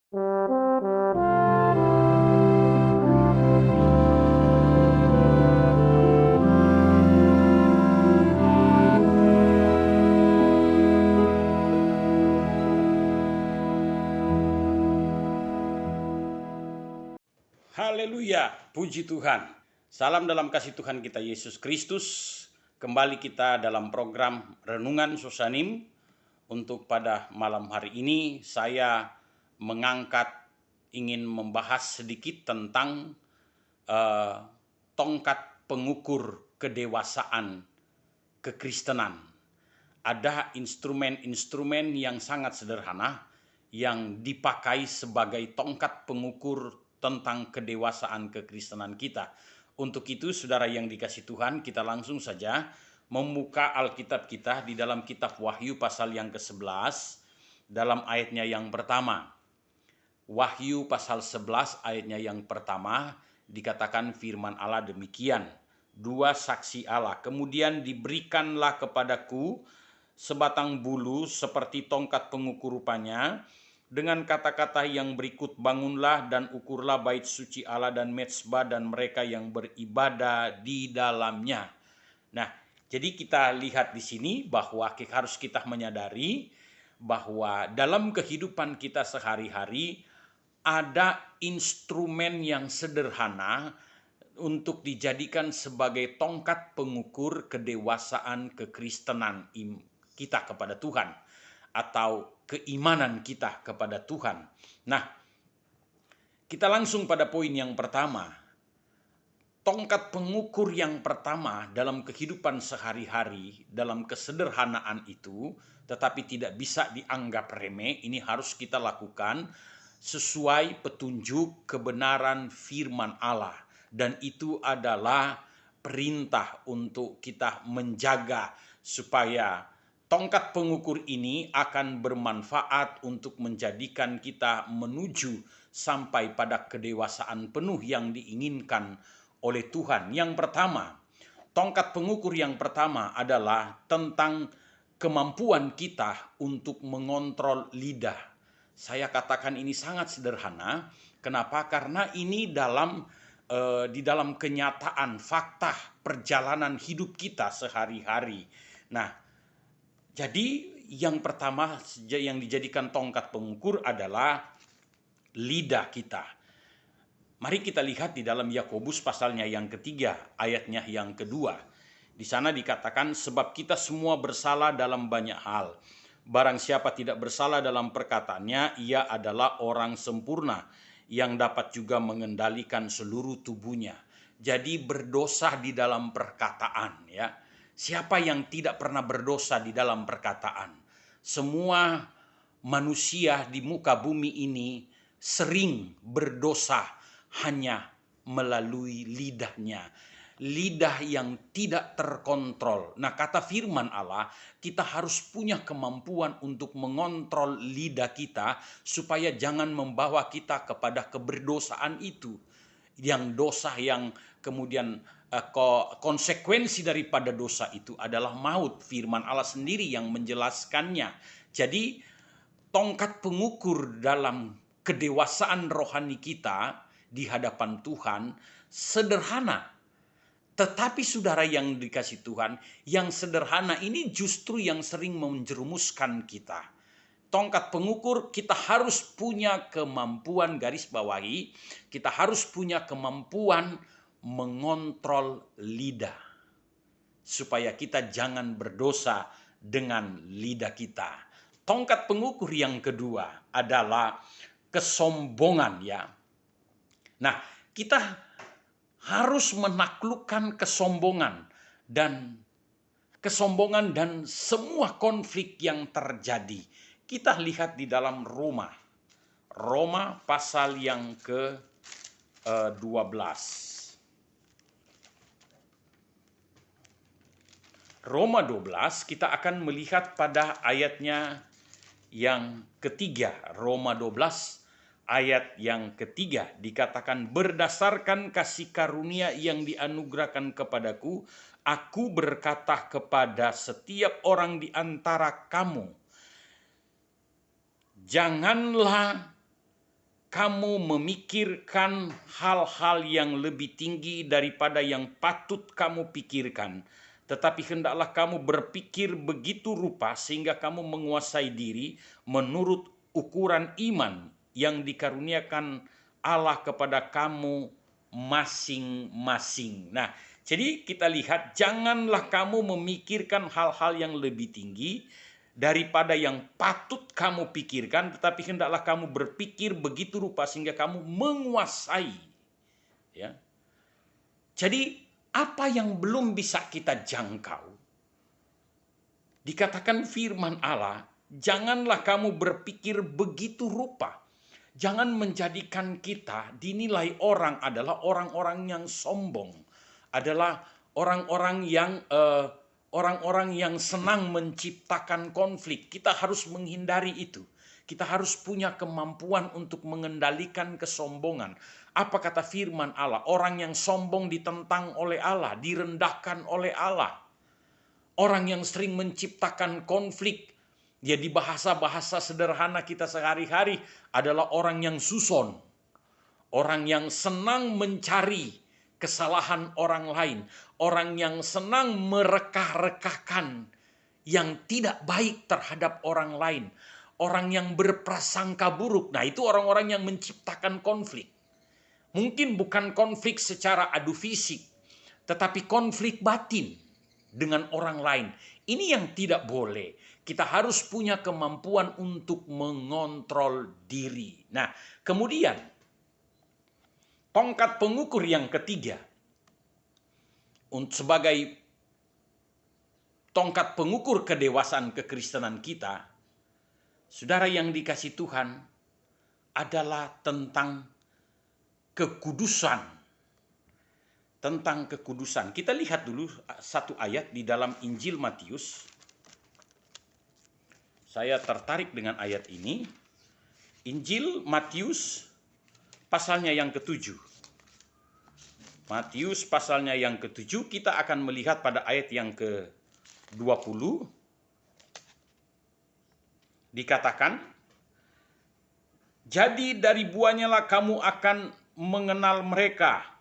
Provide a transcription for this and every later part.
Haleluya, puji Tuhan. Salam dalam kasih Tuhan kita Yesus Kristus. Kembali kita dalam program Renungan Sosanim. Untuk pada malam hari ini saya ingin membahas sedikit tentang tongkat pengukur kedewasaan kekristenan. Ada instrumen-instrumen yang sangat sederhana yang dipakai sebagai tongkat pengukur tentang kedewasaan kekristenan kita. Untuk itu, saudara yang dikasihi Tuhan, kita langsung saja membuka Alkitab kita di dalam kitab Wahyu pasal yang ke-11 dalam ayatnya yang pertama. Wahyu pasal 11 ayatnya yang pertama dikatakan firman Allah demikian. Dua saksi Allah, kemudian diberikanlah kepadaku sebatang bulu seperti tongkat pengukur rupanya, dengan kata-kata yang berikut, bangunlah dan ukurlah bait suci Allah dan mezbah dan mereka yang beribadah di dalamnya. Nah, jadi kita lihat di sini bahwa harus kita menyadari bahwa dalam kehidupan kita sehari-hari ada instrumen yang sederhana untuk dijadikan sebagai tongkat pengukur kedewasaan kekristenan kita kepada Tuhan atau keimanan kita kepada Tuhan. Nah, kita langsung pada poin yang pertama. Tongkat pengukur yang pertama dalam kehidupan sehari-hari, dalam kesederhanaan itu, tetapi tidak bisa dianggap remeh, ini harus kita lakukan sesuai petunjuk kebenaran firman Allah. Dan itu adalah perintah untuk kita menjaga supaya tongkat pengukur ini akan bermanfaat untuk menjadikan kita menuju sampai pada kedewasaan penuh yang diinginkan oleh Tuhan. Yang pertama, tongkat pengukur yang pertama adalah tentang kemampuan kita untuk mengontrol lidah. Saya katakan ini sangat sederhana. Kenapa? Karena ini di dalam kenyataan fakta perjalanan hidup kita sehari-hari. Nah, jadi yang pertama yang dijadikan tongkat pengukur adalah lidah kita. Mari kita lihat di dalam Yakobus pasalnya yang ketiga, ayatnya yang kedua. Di sana dikatakan, sebab kita semua bersalah dalam banyak hal. Barang siapa tidak bersalah dalam perkataannya, ia adalah orang sempurna yang dapat juga mengendalikan seluruh tubuhnya. Jadi berdosa di dalam perkataan, ya. Siapa yang tidak pernah berdosa di dalam perkataan? Semua manusia di muka bumi ini sering berdosa hanya melalui lidahnya. Lidah yang tidak terkontrol. Nah, kata firman Allah, kita harus punya kemampuan untuk mengontrol lidah kita supaya jangan membawa kita kepada keberdosaan itu. Yang dosa yang kemudian konsekuensi daripada dosa itu adalah maut. Firman Allah sendiri yang menjelaskannya. Jadi tongkat pengukur dalam kedewasaan rohani kita di hadapan Tuhan sederhana. Tetapi saudara yang dikasih Tuhan, yang sederhana ini justru yang sering menjerumuskan kita. Tongkat pengukur kita harus punya kemampuan, garis bawahi, kita harus punya kemampuan mengontrol lidah. Supaya kita jangan berdosa dengan lidah kita. Tongkat pengukur yang kedua adalah kesombongan, ya. Nah, kita harus menaklukkan kesombongan dan semua konflik yang terjadi. Kita lihat di dalam Roma pasal yang ke-12. Roma 12 kita akan melihat pada ayatnya yang ketiga. Roma 12 ayat yang ketiga dikatakan, berdasarkan kasih karunia yang dianugerahkan kepadaku, aku berkata kepada setiap orang di antara kamu, janganlah kamu memikirkan hal-hal yang lebih tinggi daripada yang patut kamu pikirkan, tetapi hendaklah kamu berpikir begitu rupa sehingga kamu menguasai diri menurut ukuran iman yang dikaruniakan Allah kepada kamu masing-masing. Nah, jadi kita lihat, janganlah kamu memikirkan hal-hal yang lebih tinggi daripada yang patut kamu pikirkan, tetapi hendaklah kamu berpikir begitu rupa sehingga kamu menguasai. Ya. Jadi apa yang belum bisa kita jangkau, dikatakan firman Allah, janganlah kamu berpikir begitu rupa. Jangan menjadikan kita dinilai orang adalah orang-orang yang sombong, adalah orang-orang yang senang menciptakan konflik. Kita harus menghindari itu. Kita harus punya kemampuan untuk mengendalikan kesombongan. Apa kata firman Allah? Orang yang sombong ditentang oleh Allah, direndahkan oleh Allah. Orang yang sering menciptakan konflik, dia di bahasa-bahasa sederhana kita sehari-hari adalah orang yang suson. Orang yang senang mencari kesalahan orang lain. Orang yang senang merekah-rekahkan yang tidak baik terhadap orang lain. Orang yang berprasangka buruk. Nah, itu orang-orang yang menciptakan konflik. Mungkin bukan konflik secara adu fisik, tetapi konflik batin dengan orang lain. Ini yang tidak boleh. Kita harus punya kemampuan untuk mengontrol diri. Nah, kemudian tongkat pengukur yang ketiga, sebagai tongkat pengukur kedewasaan kekristenan kita, saudara yang dikasihi Tuhan, adalah tentang kekudusan. Tentang kekudusan. Kita lihat dulu satu ayat di dalam Injil Matius. Saya tertarik dengan ayat ini. Injil Matius pasalnya yang ke-7. Matius pasalnya yang ke-7, kita akan melihat pada ayat yang ke-20. Dikatakan, jadi dari buahnya lah kamu akan mengenal mereka.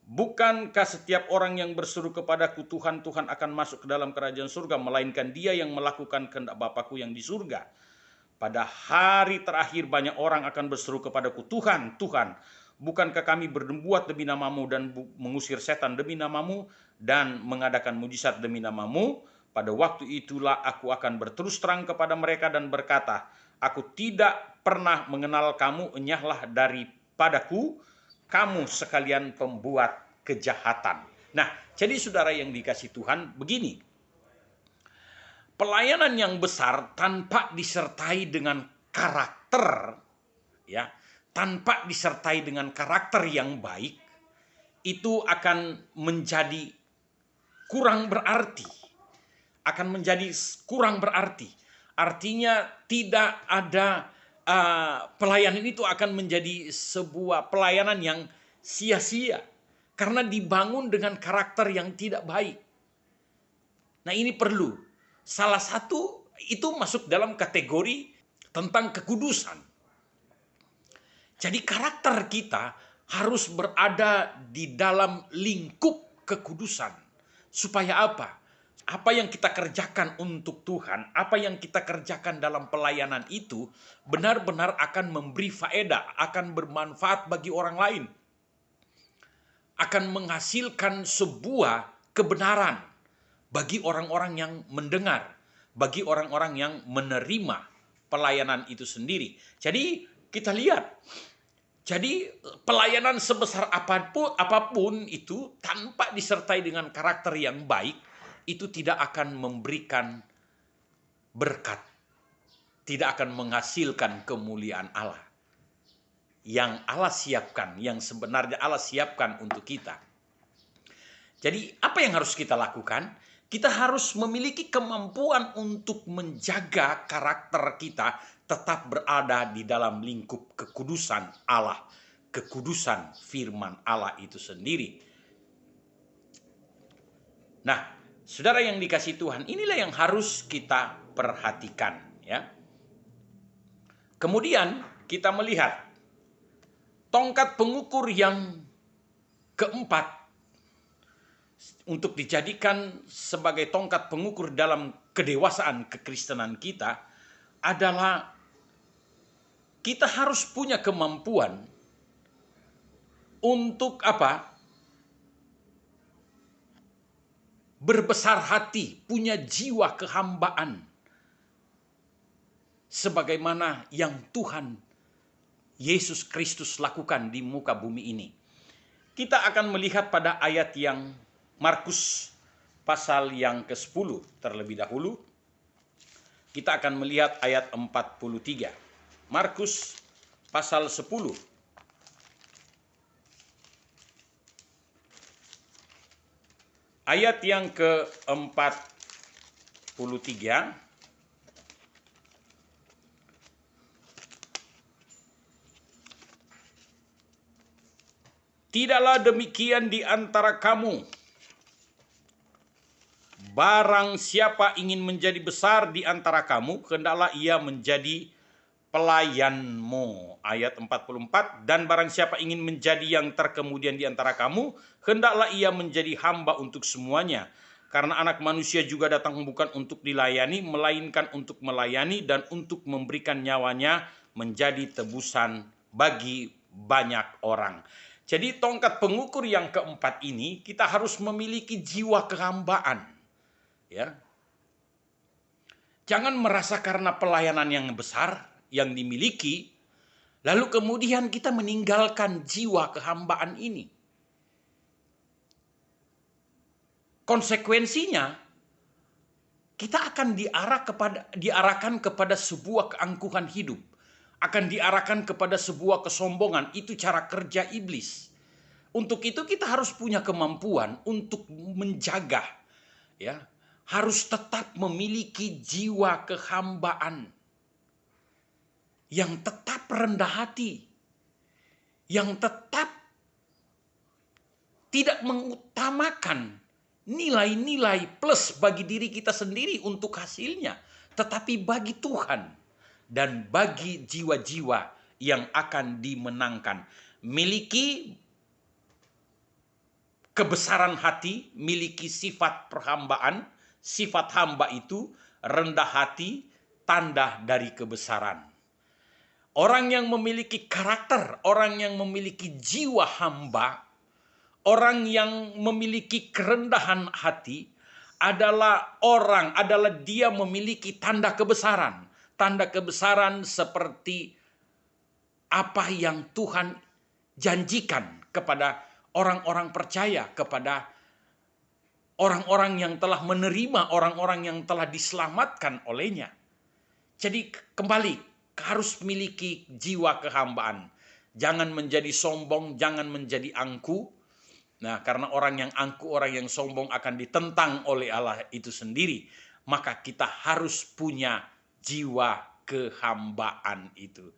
Bukankah setiap orang yang berseru kepadaku Tuhan, Tuhan akan masuk ke dalam kerajaan surga, melainkan dia yang melakukan kehendak Bapakku yang di surga. Pada hari terakhir banyak orang akan berseru kepadaku, Tuhan, Tuhan, bukankah kami berbuat demi namamu dan mengusir setan demi namamu dan mengadakan mujizat demi namamu? Pada waktu itulah aku akan berterus terang kepada mereka dan berkata, aku tidak pernah mengenal kamu, enyahlah daripadaku, kamu sekalian pembuat kejahatan. Nah, jadi saudara yang dikasihi Tuhan, begini. Pelayanan yang besar tanpa disertai dengan karakter, ya, tanpa disertai dengan karakter yang baik, itu akan menjadi kurang berarti. Akan menjadi kurang berarti. Artinya tidak ada pelayanan itu akan menjadi sebuah pelayanan yang sia-sia karena dibangun dengan karakter yang tidak baik. Nah, ini perlu. Salah satu itu masuk dalam kategori tentang kekudusan. Jadi karakter kita harus berada di dalam lingkup kekudusan. Supaya apa? Apa yang kita kerjakan untuk Tuhan, apa yang kita kerjakan dalam pelayanan itu benar-benar akan memberi faedah, akan bermanfaat bagi orang lain. Akan menghasilkan sebuah kebenaran bagi orang-orang yang mendengar, bagi orang-orang yang menerima pelayanan itu sendiri. Jadi kita lihat, jadi pelayanan sebesar apapun itu tanpa disertai dengan karakter yang baik, itu tidak akan memberikan berkat, tidak akan menghasilkan kemuliaan Allah yang Allah siapkan, yang sebenarnya Allah siapkan untuk kita. Jadi apa yang harus kita lakukan? Kita harus memiliki kemampuan untuk menjaga karakter kita tetap berada di dalam lingkup kekudusan Allah, kekudusan firman Allah itu sendiri. Nah, saudara yang dikasihi Tuhan, inilah yang harus kita perhatikan, ya. Kemudian kita melihat Tongkat pengukur yang keempat untuk dijadikan sebagai tongkat pengukur dalam kedewasaan kekristenan kita adalah kita harus punya kemampuan untuk apa? Berbesar hati, punya jiwa kehambaan. Sebagaimana yang Tuhan Yesus Kristus lakukan di muka bumi ini. Kita akan melihat pada ayat yang Markus pasal yang ke-10 terlebih dahulu. Kita akan melihat ayat 43. Markus pasal 10. Ayat yang ke-43. Tidaklah demikian di antara kamu. Barang siapa ingin menjadi besar di antara kamu, hendaklah ia menjadi pelayanmu. Ayat 44, dan barang siapa ingin menjadi yang terkemudian di antara kamu, hendaklah ia menjadi hamba untuk semuanya. Karena anak manusia juga datang bukan untuk dilayani, melainkan untuk melayani dan untuk memberikan nyawanya menjadi tebusan bagi banyak orang. Jadi tongkat pengukur yang keempat ini kita harus memiliki jiwa kehambaan. Ya. Jangan merasa karena pelayanan yang besar yang dimiliki, lalu kemudian kita meninggalkan jiwa kehambaan ini. Konsekuensinya, kita akan diarahkan kepada sebuah keangkuhan hidup. Akan diarahkan kepada sebuah kesombongan. Itu cara kerja iblis. Untuk itu kita harus punya kemampuan untuk menjaga, ya, harus tetap memiliki jiwa kehambaan yang tetap rendah hati, yang tetap tidak mengutamakan nilai-nilai plus bagi diri kita sendiri untuk hasilnya, tetapi bagi Tuhan dan bagi jiwa-jiwa yang akan dimenangkan. Miliki kebesaran hati, miliki sifat perhambaan. Sifat hamba itu rendah hati, tanda dari kebesaran. Orang yang memiliki karakter, orang yang memiliki jiwa hamba, orang yang memiliki kerendahan hati adalah dia memiliki tanda kebesaran. Tanda kebesaran seperti apa yang Tuhan janjikan kepada orang-orang percaya, kepada orang-orang yang telah menerima, orang-orang yang telah diselamatkan olehnya. Jadi kembali, harus memiliki jiwa kehambaan. Jangan menjadi sombong, jangan menjadi angku. Nah, karena orang yang angku, orang yang sombong akan ditentang oleh Allah itu sendiri. Maka kita harus punya jiwa kehambaan itu.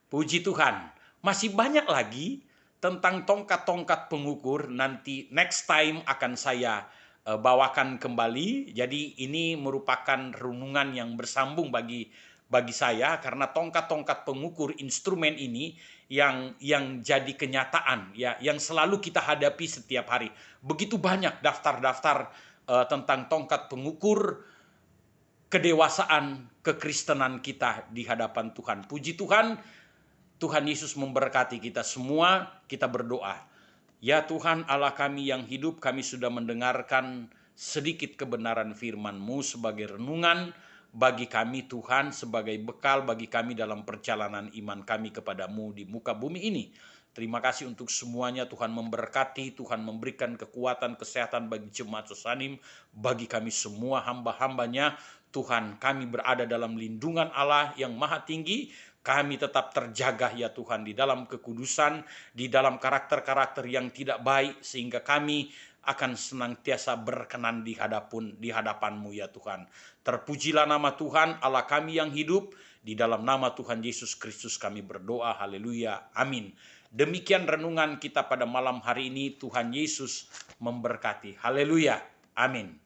Puji Tuhan, masih banyak lagi tentang tongkat-tongkat pengukur. Nanti next time akan saya bawakan kembali. Jadi ini merupakan renungan yang bersambung bagi saya, karena tongkat-tongkat pengukur, instrumen ini yang jadi kenyataan, ya, yang selalu kita hadapi setiap hari. Begitu banyak daftar-daftar tentang tongkat pengukur kedewasaan kekristenan kita di hadapan Tuhan. Puji Tuhan, Tuhan Yesus memberkati kita semua. Kita berdoa. Ya Tuhan Allah kami yang hidup, kami sudah mendengarkan sedikit kebenaran firman-Mu sebagai renungan bagi kami Tuhan, sebagai bekal bagi kami dalam perjalanan iman kami kepadamu di muka bumi ini. Terima kasih untuk semuanya. Tuhan memberkati, Tuhan memberikan kekuatan, kesehatan bagi jemaat Sosanim, bagi kami semua hamba-hambanya. Tuhan, kami berada dalam lindungan Allah yang maha tinggi. Kami tetap terjaga ya Tuhan di dalam kekudusan, di dalam karakter-karakter yang tidak baik, sehingga kami akan senantiasa berkenan di hadapan-Mu ya Tuhan. Terpujilah nama Tuhan Allah kami yang hidup. Di dalam nama Tuhan Yesus Kristus kami berdoa. Haleluya. Amin. Demikian renungan kita pada malam hari ini. Tuhan Yesus memberkati. Haleluya. Amin.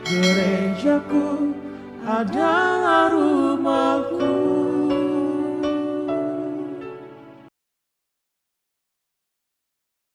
Gerejaku adalah rumahku.